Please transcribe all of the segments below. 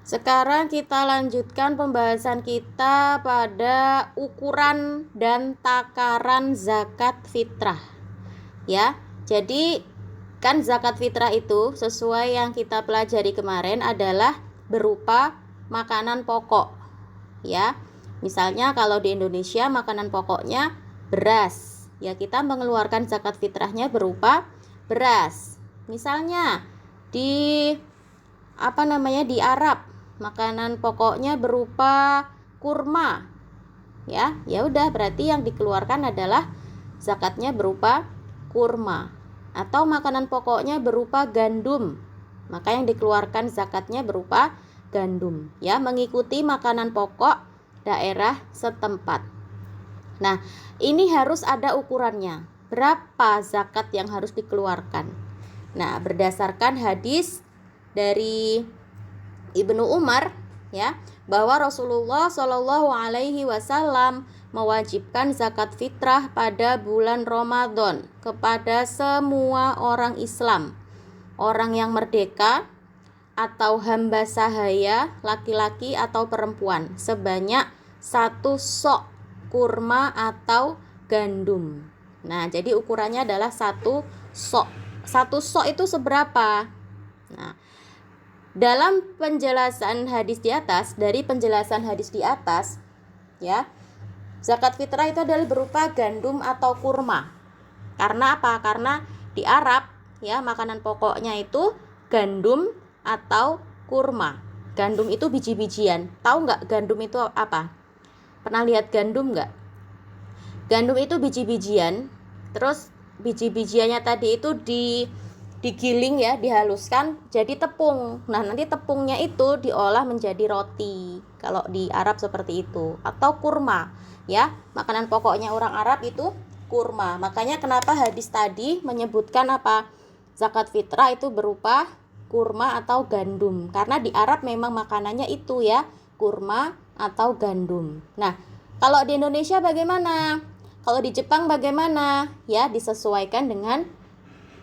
Sekarang kita lanjutkan pembahasan kita pada ukuran dan takaran zakat fitrah. Ya, jadi kan zakat fitrah itu sesuai yang kita pelajari kemarin adalah berupa makanan pokok. Ya, misalnya kalau di Indonesia makanan pokoknya beras. Ya, kita mengeluarkan zakat fitrahnya berupa beras. Misalnya di di Arab makanan pokoknya berupa kurma. Ya udah, berarti yang dikeluarkan adalah zakatnya berupa kurma. Atau makanan pokoknya berupa gandum, maka yang dikeluarkan zakatnya berupa gandum, ya, mengikuti makanan pokok daerah setempat. Nah, ini harus ada ukurannya. Berapa zakat yang harus dikeluarkan? Nah, berdasarkan hadis dari Ibnu Umar, ya, bahwa Rasulullah Shallallahu Alaihi Wasallam mewajibkan zakat fitrah pada bulan Ramadan kepada semua orang Islam, orang yang merdeka atau hamba sahaya, laki-laki atau perempuan, sebanyak 1 sok kurma atau gandum. Nah, jadi ukurannya adalah 1 sok. 1 sok itu seberapa? Nah, dalam penjelasan hadis di atas, ya, zakat fitrah itu adalah berupa gandum atau kurma. Karena apa? Karena di Arab, ya, makanan pokoknya itu gandum atau kurma. Gandum itu biji-bijian. Tahu nggak gandum itu apa? Pernah lihat gandum nggak? Gandum itu biji-bijian. Terus biji-bijiannya tadi itu digiling, ya, dihaluskan jadi tepung. Nah, nanti tepungnya itu diolah menjadi roti. Kalau di Arab seperti itu. Atau kurma, ya. Makanan pokoknya orang Arab itu kurma. Makanya kenapa hadis tadi menyebutkan apa? Zakat fitrah itu berupa kurma atau gandum. Karena di Arab memang makanannya itu, ya, kurma atau gandum. Nah, kalau di Indonesia bagaimana? Kalau di Jepang bagaimana? Ya, disesuaikan dengan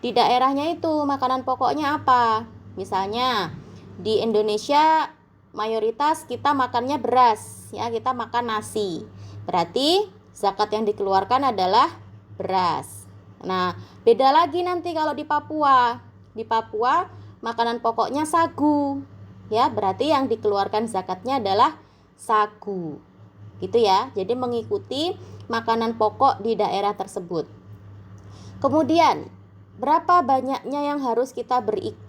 di daerahnya itu makanan pokoknya apa. Misalnya di Indonesia mayoritas kita makannya beras, ya, kita makan nasi. Berarti zakat yang dikeluarkan adalah beras. Nah, beda lagi nanti kalau di Papua. Di Papua makanan pokoknya sagu. Ya, berarti yang dikeluarkan zakatnya adalah sagu. Gitu ya. Jadi mengikuti makanan pokok di daerah tersebut. Kemudian berapa banyaknya yang harus kita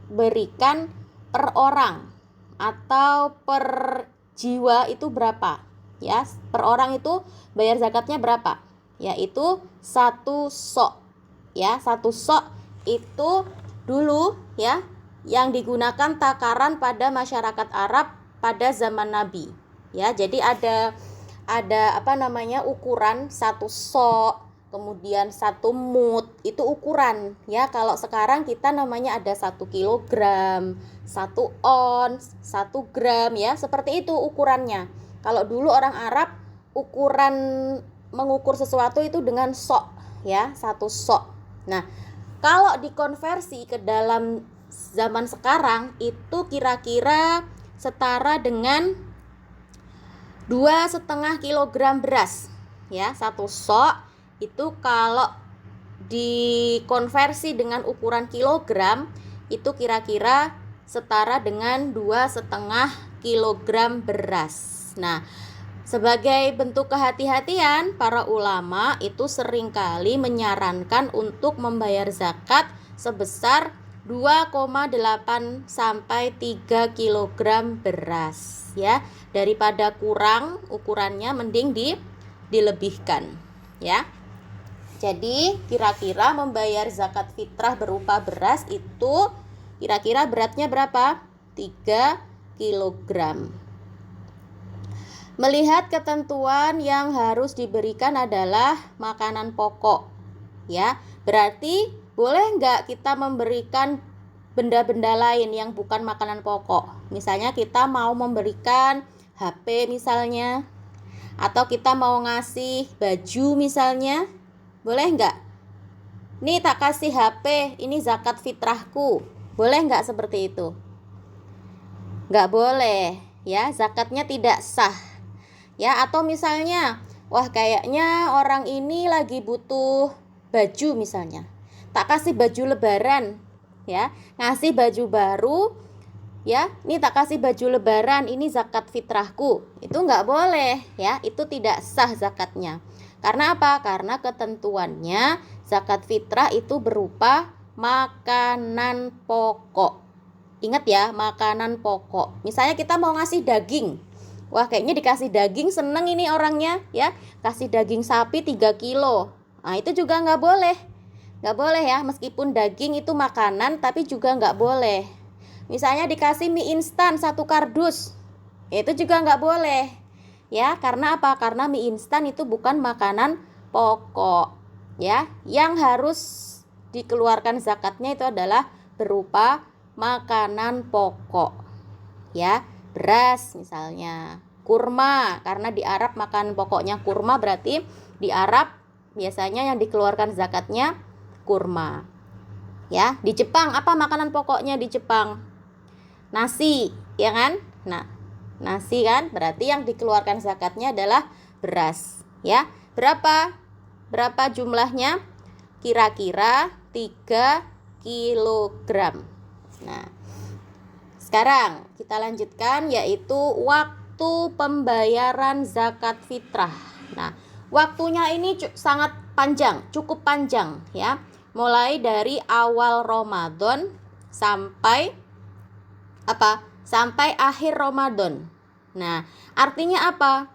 berikan per orang atau per jiwa itu berapa? Ya, per orang itu bayar zakatnya berapa? Yaitu 1 sok. Ya, 1 sok itu dulu, ya, yang digunakan takaran pada masyarakat Arab pada zaman Nabi. Ya, jadi ada ukuran 1 sok. Kemudian 1 mud itu ukuran, ya. Kalau sekarang kita namanya ada 1 kilogram, 1 ons, 1 gram, ya, seperti itu ukurannya. Kalau dulu orang Arab ukuran mengukur sesuatu itu dengan sok, ya, 1 sok. Nah, kalau dikonversi ke dalam zaman sekarang itu kira-kira setara dengan 2,5 kilogram beras, ya. 1 sok itu kalau dikonversi dengan ukuran kilogram itu kira-kira setara dengan 2,5 kilogram beras. Nah, sebagai bentuk kehati-hatian, para ulama itu seringkali menyarankan untuk membayar zakat sebesar 2,8 sampai 3 kilogram beras, ya. Daripada kurang ukurannya mending dilebihkan, ya. Jadi kira-kira membayar zakat fitrah berupa beras itu kira-kira beratnya berapa? 3 kilogram. Melihat ketentuan yang harus diberikan adalah makanan pokok, ya. Berarti boleh nggak kita memberikan benda-benda lain yang bukan makanan pokok? Misalnya kita mau memberikan HP misalnya, atau kita mau ngasih baju misalnya, boleh nggak? Nih tak kasih HP, ini zakat fitrahku, boleh nggak seperti itu? nggak boleh ya, zakatnya tidak sah ya. Atau misalnya, wah kayaknya orang ini lagi butuh baju misalnya, tak kasih baju lebaran ya, ngasih baju baru ya, ini tak kasih baju lebaran, ini zakat fitrahku, itu nggak boleh ya, itu tidak sah zakatnya. Karena apa? Karena ketentuannya zakat fitrah itu berupa makanan pokok. Ingat ya, makanan pokok. Misalnya kita mau ngasih daging, wah kayaknya dikasih daging seneng ini orangnya ya, kasih daging sapi 3 kilo, nah itu juga nggak boleh ya, meskipun daging itu makanan tapi juga nggak boleh. Misalnya dikasih mie instan 1 kardus, itu juga nggak boleh ya. Karena apa? Karena mie instan itu bukan makanan pokok ya. Yang harus dikeluarkan zakatnya itu adalah berupa makanan pokok ya, beras misalnya, kurma, karena di Arab makanan pokoknya kurma, berarti di Arab biasanya yang dikeluarkan zakatnya kurma ya. Di Jepang apa makanan pokoknya di Jepang? Nasi ya kan. Nah, nasi kan, berarti yang dikeluarkan zakatnya adalah beras ya. Berapa jumlahnya? Kira-kira 3 kilogram. Nah, sekarang kita lanjutkan, yaitu waktu pembayaran zakat fitrah. Nah, waktunya ini sangat panjang, cukup panjang ya. Mulai dari awal Ramadan sampai sampai akhir Ramadan. Nah, artinya apa?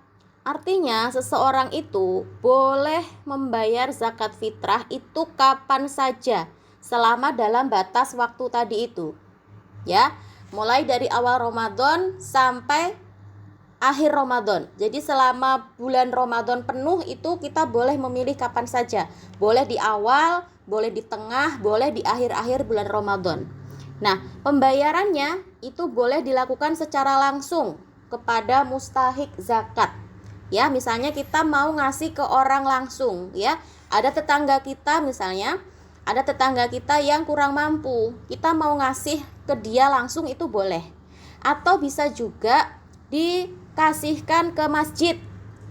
Artinya seseorang itu boleh membayar zakat fitrah itu kapan saja, selama dalam batas waktu tadi itu ya. Mulai dari awal Ramadan sampai akhir Ramadan. Jadi selama bulan Ramadan penuh itu kita boleh memilih kapan saja. Boleh di awal, boleh di tengah, boleh di akhir-akhir bulan Ramadan. Nah, pembayarannya itu boleh dilakukan secara langsung kepada mustahik zakat. Ya, misalnya kita mau ngasih ke orang langsung ya. Ada tetangga kita misalnya, ada tetangga kita yang kurang mampu, kita mau ngasih ke dia langsung itu boleh. Atau bisa juga dikasihkan ke masjid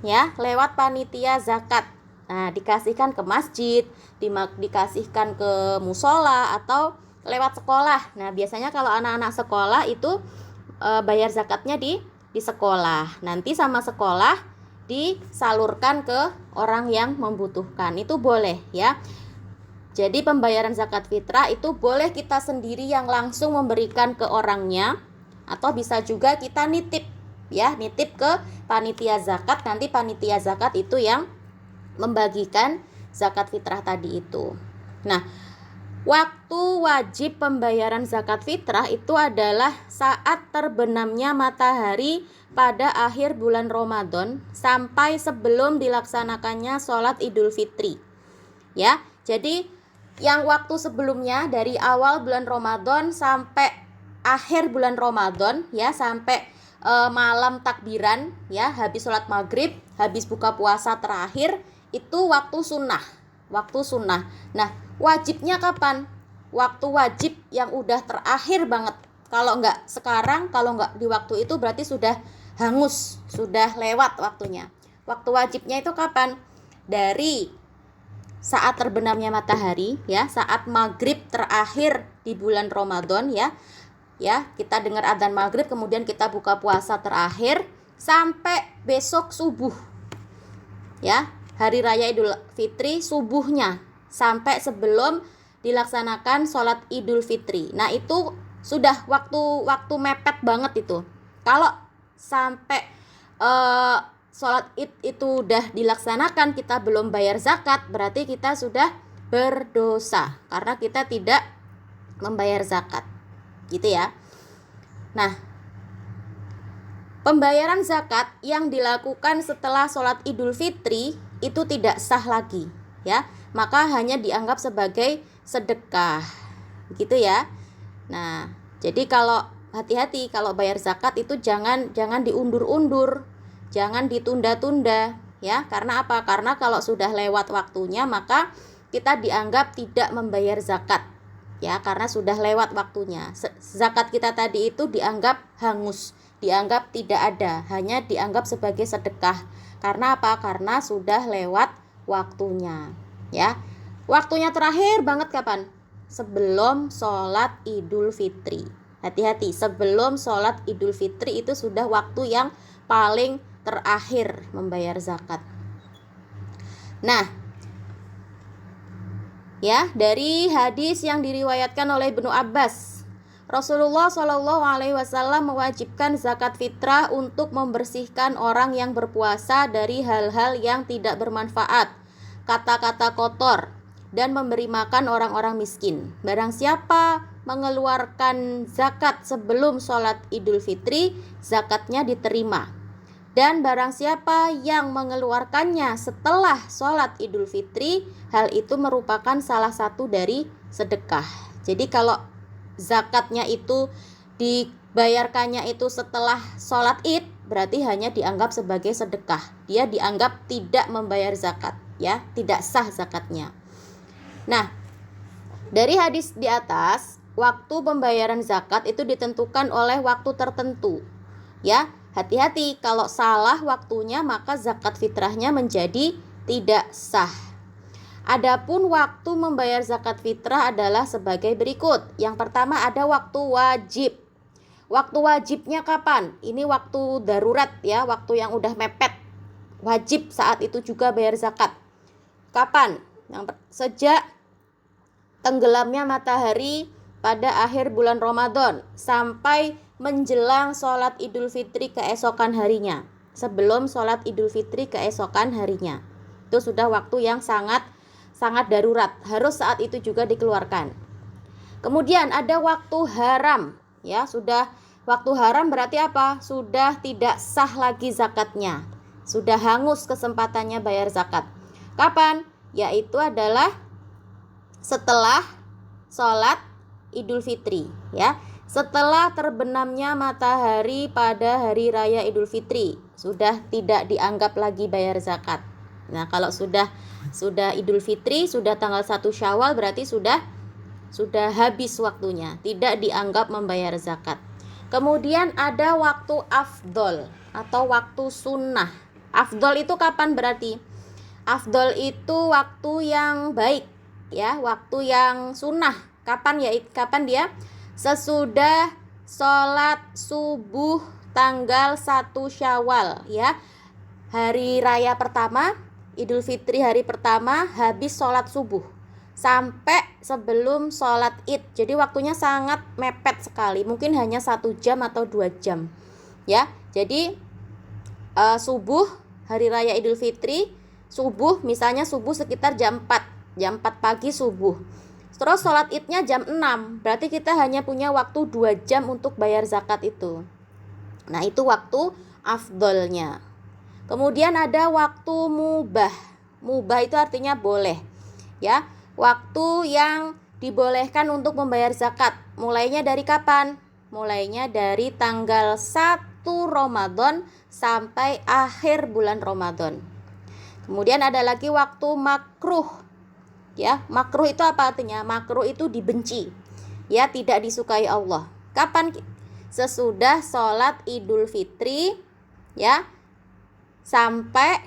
ya, lewat panitia zakat. Nah, dikasihkan ke masjid, dikasihkan ke musola atau lewat sekolah. Nah, biasanya kalau anak-anak sekolah itu bayar zakatnya di sekolah. Nanti sama sekolah disalurkan ke orang yang membutuhkan. Itu boleh ya. Jadi pembayaran zakat fitrah itu boleh kita sendiri yang langsung memberikan ke orangnya, atau bisa juga kita nitip ya, nitip ke panitia zakat. Nanti panitia zakat itu yang membagikan zakat fitrah tadi itu. Nah, waktu wajib pembayaran zakat fitrah itu adalah saat terbenamnya matahari pada akhir bulan Ramadan sampai sebelum dilaksanakannya sholat Idul Fitri ya. Jadi yang waktu sebelumnya dari awal bulan Ramadan sampai akhir bulan Ramadan ya, sampai malam takbiran ya, habis sholat maghrib, habis buka puasa terakhir, itu waktu sunnah. Nah, wajibnya kapan? Waktu wajib yang udah terakhir banget. Kalau enggak sekarang, kalau enggak di waktu itu berarti sudah hangus, sudah lewat waktunya. Waktu wajibnya itu kapan? Dari saat terbenamnya matahari ya, saat maghrib terakhir di bulan Ramadan ya. Ya, kita dengar adzan maghrib, kemudian kita buka puasa terakhir sampai besok subuh. Ya, hari raya Idul Fitri subuhnya sampai sebelum dilaksanakan sholat Idul Fitri. Nah, itu sudah waktu mepet banget itu. Kalau sampai sholat Id itu udah dilaksanakan, kita belum bayar zakat, berarti kita sudah berdosa karena kita tidak membayar zakat. Gitu ya. Nah, pembayaran zakat yang dilakukan setelah sholat Idul Fitri itu tidak sah lagi ya, maka hanya dianggap sebagai sedekah gitu ya. Nah, jadi kalau hati-hati kalau bayar zakat itu jangan diundur-undur, jangan ditunda-tunda ya. Karena apa? Karena kalau sudah lewat waktunya maka kita dianggap tidak membayar zakat ya, karena sudah lewat waktunya. Zakat kita tadi itu dianggap hangus, dianggap tidak ada, hanya dianggap sebagai sedekah. Karena apa? Karena sudah lewat waktunya, ya. Waktunya terakhir banget kapan? Sebelum sholat Idul Fitri. Hati-hati, sebelum sholat Idul Fitri itu sudah waktu yang paling terakhir membayar zakat. Nah, ya, dari hadis yang diriwayatkan oleh Ibnu Abbas, Rasulullah Shallallahu Alaihi Wasallam mewajibkan zakat fitrah untuk membersihkan orang yang berpuasa dari hal-hal yang tidak bermanfaat, kata-kata kotor, dan memberi makan orang-orang miskin. Barang siapa mengeluarkan zakat sebelum sholat Idul Fitri, zakatnya diterima. Dan barang siapa yang mengeluarkannya setelah sholat Idul Fitri, hal itu merupakan salah satu dari sedekah. Jadi kalau zakatnya itu dibayarkannya itu setelah sholat Id, berarti hanya dianggap sebagai sedekah. Dia dianggap tidak membayar zakat, ya, tidak sah zakatnya. Nah, dari hadis di atas, waktu pembayaran zakat itu ditentukan oleh waktu tertentu, ya. Hati-hati, kalau salah waktunya maka zakat fitrahnya menjadi tidak sah. Adapun waktu membayar zakat fitrah adalah sebagai berikut. Yang pertama ada waktu wajib. Waktu wajibnya kapan? Ini waktu darurat, ya, waktu yang udah mepet. Wajib saat itu juga bayar zakat. Kapan? Sejak tenggelamnya matahari pada akhir bulan Ramadan sampai menjelang sholat Idul Fitri keesokan harinya. Sebelum sholat Idul Fitri keesokan harinya, itu sudah waktu yang sangat darurat, harus saat itu juga dikeluarkan. Kemudian ada waktu haram, ya. Sudah waktu haram berarti apa? Sudah tidak sah lagi zakatnya, sudah hangus kesempatannya bayar zakat. Kapan? Yaitu adalah setelah sholat Idul Fitri, ya. Setelah terbenamnya matahari pada hari raya Idul Fitri, sudah tidak dianggap lagi bayar zakat. Nah, kalau sudah Idul Fitri, sudah tanggal 1 Syawal, berarti sudah habis waktunya, tidak dianggap membayar zakat. Kemudian ada waktu afdol atau waktu sunnah. Afdol itu kapan berarti? Afdol itu waktu yang baik, ya, waktu yang sunnah. Kapan dia? Sesudah sholat subuh tanggal 1 Syawal, ya. Hari raya pertama, Idul Fitri hari pertama, habis sholat subuh sampai sebelum sholat Id. Jadi waktunya sangat mepet sekali, mungkin hanya 1 jam atau 2 jam, ya. Jadi subuh hari raya Idul Fitri, subuh, misalnya subuh sekitar jam 4 pagi subuh. Terus sholat idnya jam 6, berarti kita hanya punya waktu 2 jam untuk bayar zakat itu. Nah, itu waktu afdolnya. Kemudian ada waktu mubah. Mubah itu artinya boleh, ya. Waktu yang dibolehkan untuk membayar zakat. Mulainya dari kapan? Mulainya dari tanggal 1 Ramadan sampai akhir bulan Ramadan. Kemudian ada lagi waktu makruh. Ya, makruh itu apa artinya? Makruh itu dibenci, ya, tidak disukai Allah. Kapan? Sesudah sholat Idul Fitri, ya, sampai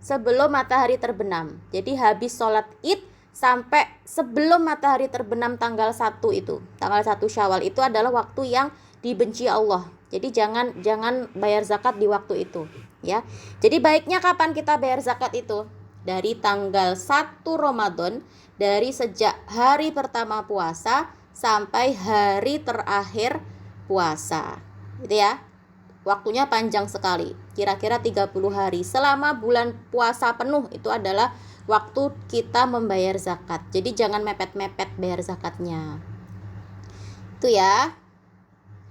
sebelum matahari terbenam. Jadi habis sholat Id sampai sebelum matahari terbenam tanggal 1 itu, tanggal 1 Syawal itu adalah waktu yang dibenci Allah. Jadi jangan bayar zakat di waktu itu, ya. Jadi baiknya kapan kita bayar zakat itu? Dari tanggal 1 Ramadan, dari sejak hari pertama puasa sampai hari terakhir puasa, gitu ya. Waktunya panjang sekali, kira-kira 30 hari. Selama bulan puasa penuh itu adalah waktu kita membayar zakat. Jadi jangan mepet-mepet bayar zakatnya. Itu ya.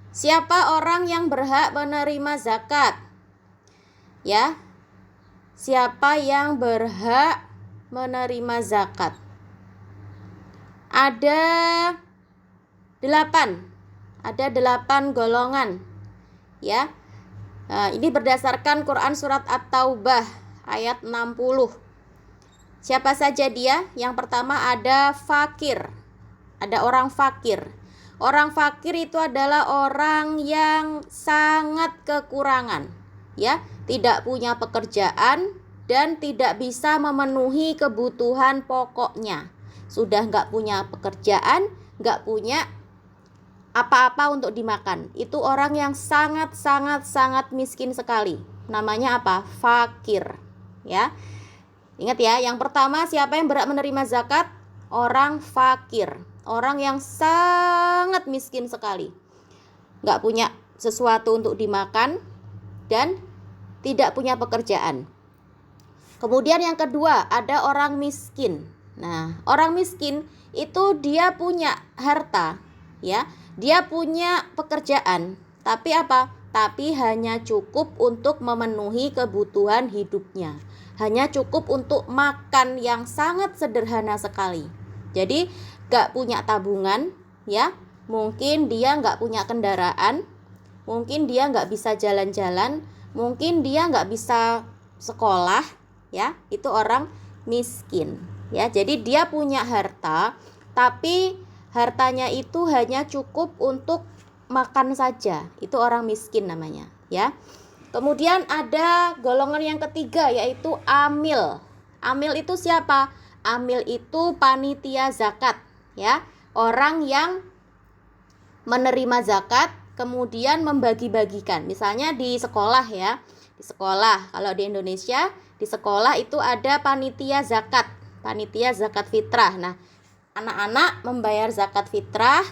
Siapa orang yang berhak menerima zakat? Ya. Siapa yang berhak menerima zakat? Ada 8 golongan, ya. Nah, ini berdasarkan Quran surat At-Taubah ayat 60. Siapa saja dia? Yang pertama ada fakir. Ada orang fakir. Orang fakir itu adalah orang yang sangat kekurangan, ya, tidak punya pekerjaan dan tidak bisa memenuhi kebutuhan pokoknya. Sudah nggak punya pekerjaan, nggak punya apa-apa untuk dimakan. Itu orang yang sangat miskin sekali. Namanya apa? Fakir, ya. Ingat ya, yang pertama siapa yang berhak menerima zakat? Orang fakir, orang yang sangat miskin sekali, nggak punya sesuatu untuk dimakan dan tidak punya pekerjaan. Kemudian yang kedua ada orang miskin. Nah, orang miskin itu dia punya harta, ya, dia punya pekerjaan, tapi apa? Tapi hanya cukup untuk memenuhi kebutuhan hidupnya, hanya cukup untuk makan yang sangat sederhana sekali. Jadi gak punya tabungan, ya, mungkin dia gak punya kendaraan, mungkin dia gak bisa jalan-jalan, mungkin dia gak bisa sekolah, ya, itu orang miskin, ya. Jadi dia punya harta, tapi hartanya itu hanya cukup untuk makan saja, itu orang miskin namanya, ya. Kemudian ada golongan yang ketiga yaitu amil. Amil itu siapa? Amil itu panitia zakat, ya, orang yang menerima zakat kemudian membagi-bagikan. Misalnya di sekolah, ya, di sekolah, kalau di Indonesia di sekolah itu ada panitia zakat fitrah. Nah, anak-anak membayar zakat fitrah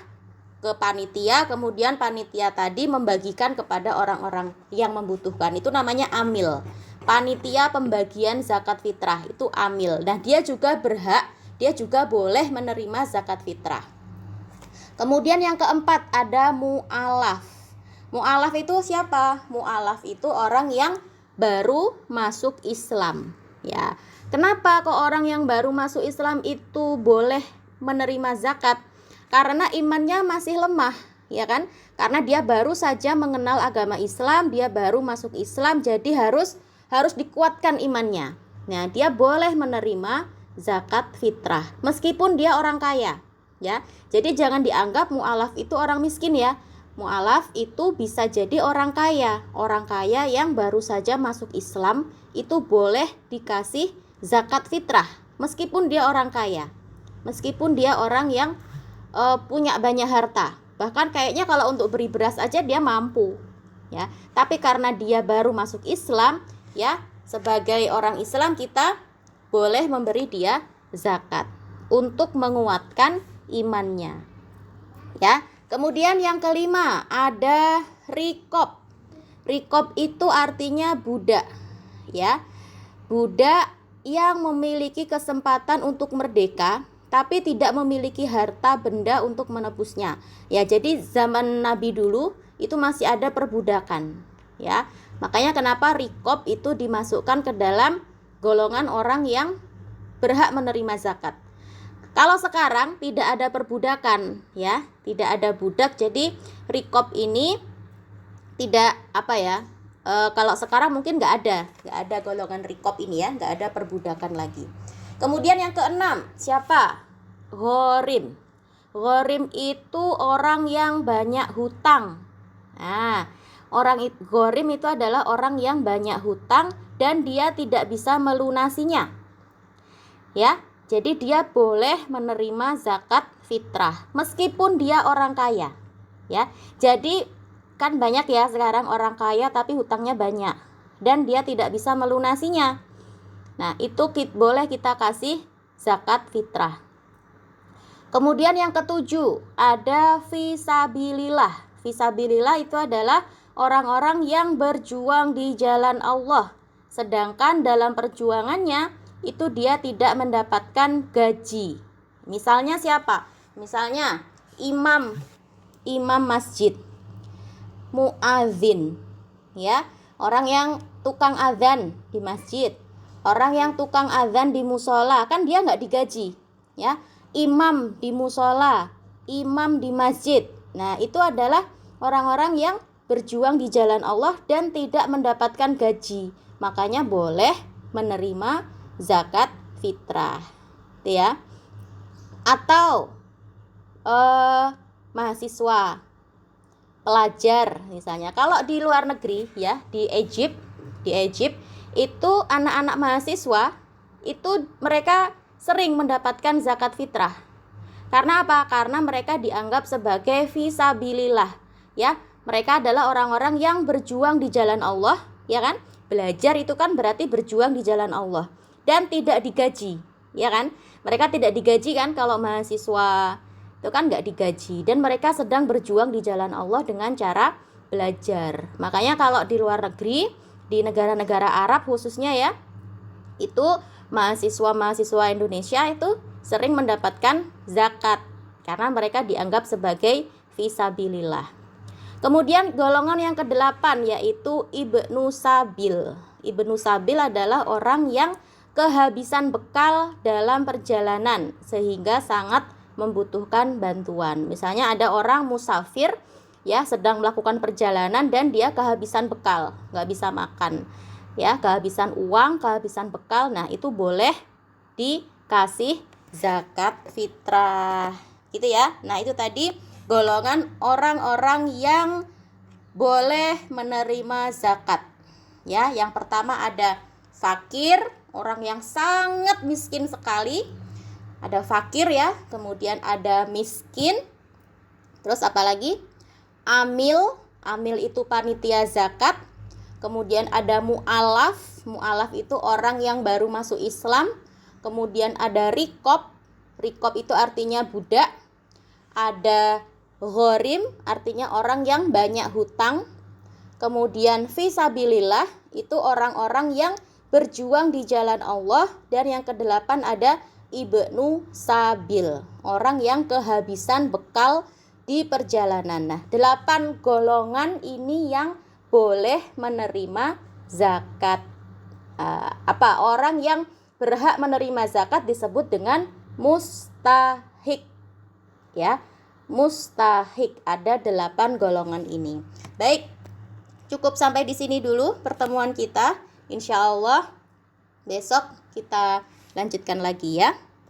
ke panitia, kemudian panitia tadi membagikan kepada orang-orang yang membutuhkan. Itu namanya amil. Panitia pembagian zakat fitrah itu amil. Nah, dia juga berhak, dia juga boleh menerima zakat fitrah. Kemudian yang keempat ada mu'alaf. Mu'alaf itu siapa? Mu'alaf itu orang yang baru masuk Islam, ya. Kenapa kok orang yang baru masuk Islam itu boleh menerima zakat? Karena imannya masih lemah, ya kan? Karena dia baru saja mengenal agama Islam, dia baru masuk Islam, jadi harus dikuatkan imannya. Nah, dia boleh menerima zakat fitrah meskipun dia orang kaya, ya. Jadi jangan dianggap mu'alaf itu orang miskin, ya. Mu'alaf itu bisa jadi orang kaya. Orang kaya yang baru saja masuk Islam itu boleh dikasih zakat fitrah meskipun dia orang kaya, meskipun dia orang yang punya banyak harta. Bahkan kayaknya kalau untuk beli beras aja dia mampu, ya. Tapi karena dia baru masuk Islam, ya, sebagai orang Islam kita boleh memberi dia zakat untuk menguatkan imannya, ya. Kemudian yang kelima ada rikob. Rikob itu artinya budak, ya. Budak yang memiliki kesempatan untuk merdeka tapi tidak memiliki harta benda untuk menebusnya, ya. Jadi zaman Nabi dulu itu masih ada perbudakan, ya. Makanya kenapa rikob itu dimasukkan ke dalam golongan orang yang berhak menerima zakat. Kalau sekarang tidak ada perbudakan, ya, tidak ada budak, jadi rikob ini tidak apa, ya. Kalau sekarang mungkin nggak ada golongan rikob ini, ya, nggak ada perbudakan lagi. Kemudian yang keenam, siapa? Ghorim. Ghorim itu orang yang banyak hutang. Nah, ghorim itu adalah orang yang banyak hutang dan dia tidak bisa melunasinya, ya. Jadi dia boleh menerima zakat fitrah meskipun dia orang kaya, ya. Jadi kan banyak, ya, sekarang orang kaya tapi hutangnya banyak dan dia tidak bisa melunasinya. Nah, itu boleh kita kasih zakat fitrah. Kemudian yang ketujuh ada fisabilillah. Fisabilillah itu adalah orang-orang yang berjuang di jalan Allah, sedangkan dalam perjuangannya itu dia tidak mendapatkan gaji. Misalnya siapa? Misalnya imam masjid, muadzin, ya, orang yang tukang azan di masjid, orang yang tukang azan di musola, kan dia nggak digaji, ya. Imam di musola, imam di masjid. Nah, itu adalah orang-orang yang berjuang di jalan Allah dan tidak mendapatkan gaji. Makanya boleh menerima zakat fitrah, ya. Atau mahasiswa, pelajar misalnya. Kalau di luar negeri ya, di Egypt itu anak-anak mahasiswa itu mereka sering mendapatkan zakat fitrah. Karena apa? Karena mereka dianggap sebagai fisabilillah ya. Mereka adalah orang-orang yang berjuang di jalan Allah, ya kan? Belajar itu kan berarti berjuang di jalan Allah dan tidak digaji, ya kan? Mereka tidak digaji kan, kalau mahasiswa itu kan nggak digaji, dan mereka sedang berjuang di jalan Allah dengan cara belajar. Makanya kalau di luar negeri, di negara-negara Arab khususnya ya, itu mahasiswa Indonesia itu sering mendapatkan zakat karena mereka dianggap sebagai fisabilillah. Kemudian golongan yang ke-8 yaitu Ibnu Sabil. Ibnu Sabil adalah orang yang kehabisan bekal dalam perjalanan sehingga sangat membutuhkan bantuan. Misalnya ada orang musafir ya, sedang melakukan perjalanan dan dia kehabisan bekal, nggak bisa makan ya, kehabisan uang, kehabisan bekal. Nah, itu boleh dikasih zakat fitrah gitu ya. Nah, itu tadi golongan orang-orang yang boleh menerima zakat ya. Yang pertama ada fakir, orang yang sangat miskin sekali. Ada fakir ya, kemudian ada miskin. Terus apa lagi? Amil itu panitia zakat. Kemudian ada mu'alaf itu orang yang baru masuk Islam. Kemudian ada rikob itu artinya budak. Ada ghorim artinya orang yang banyak hutang. Kemudian fisabilillah itu orang-orang yang berjuang di jalan Allah. Dan yang ke-8 ada Ibnu Sabil, orang yang kehabisan bekal di perjalanan. Nah, 8 golongan ini yang boleh menerima zakat. Orang yang berhak menerima zakat disebut dengan mustahik ya. Mustahik, ada 8 golongan ini. Baik, cukup sampai di sini dulu pertemuan kita. Insya Allah besok kita lanjutkan lagi ya.